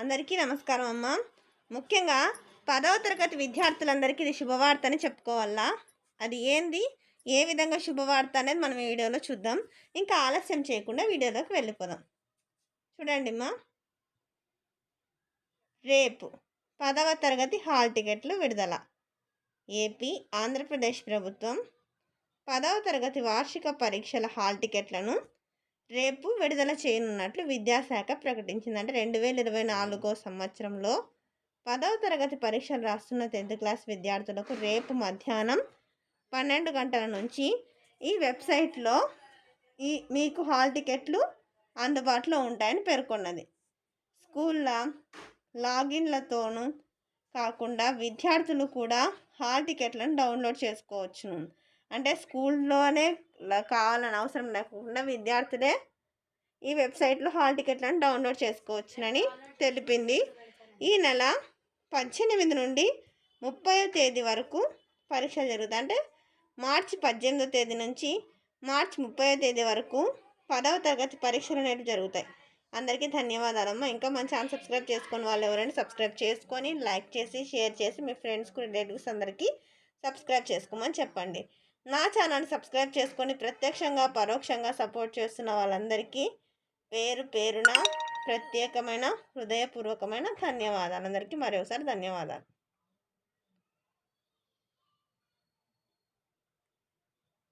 అందరికీ నమస్కారం అమ్మ. ముఖ్యంగా 10వ తరగతి విద్యార్థులందరికీ ఇది శుభవార్త అని చెప్పుకోవాలా. అది ఏంది, ఏ విధంగా శుభవార్త అనేది మనం ఈ వీడియోలో చూద్దాం. ఇంకా ఆలస్యం చేయకుండా వీడియోలోకి వెళ్ళిపోదాం. చూడండి అమ్మా, రేపు 10వ తరగతి హాల్ టికెట్లు విడుదల. ఏపీ, ఆంధ్రప్రదేశ్ ప్రభుత్వం 10వ తరగతి వార్షిక పరీక్షల హాల్ టికెట్లను రేపు విడుదల చేయనున్నట్లు విద్యాశాఖ ప్రకటించింది. అంటే 2024 సంవత్సరంలో 10వ తరగతి పరీక్షలు రాస్తున్న 10th క్లాస్ విద్యార్థులకు రేపు మధ్యాహ్నం 12 గంటల నుంచి ఈ వెబ్సైట్లో మీకు హాల్ టికెట్లు అందుబాటులో ఉంటాయని పేర్కొన్నది. స్కూళ్ళ లాగిన్లతోనూ కాకుండా విద్యార్థులు కూడా హాల్ టికెట్లను డౌన్లోడ్ చేసుకోవచ్చును. అంటే స్కూల్లోనే కావాలని అవసరం లేకుండా విద్యార్థులే ఈ వెబ్సైట్లో హాల్ టికెట్లను డౌన్లోడ్ చేసుకోవచ్చునని తెలిపింది. ఈ నెల 18 నుండి 30వ తేదీ వరకు పరీక్షలు జరుగుతాయి. అంటే మార్చి 18వ తేదీ నుంచి మార్చి 30వ తేదీ వరకు 10వ తరగతి పరీక్షలు అనేవి జరుగుతాయి. అందరికీ ధన్యవాదాలమ్మా. ఇంకా మన ఛానల్ సబ్స్క్రైబ్ చేసుకుని వాళ్ళు ఎవరైనా సబ్స్క్రైబ్ చేసుకొని లైక్ చేసి షేర్ చేసి మీ ఫ్రెండ్స్కు రిలేటివ్స్ అందరికీ సబ్స్క్రైబ్ చేసుకోమని చెప్పండి. నా ఛానల్ సబ్స్క్రైబ్ చేసుకొని ప్రత్యక్షంగా పరోక్షంగా సపోర్ట్ చేస్తున్న వాళ్ళందరికీ పేరు పేరున ప్రత్యేకమైన హృదయపూర్వకమైన ధన్యవాదాలు. అందరికీ మరొకసారి ధన్యవాదాలు.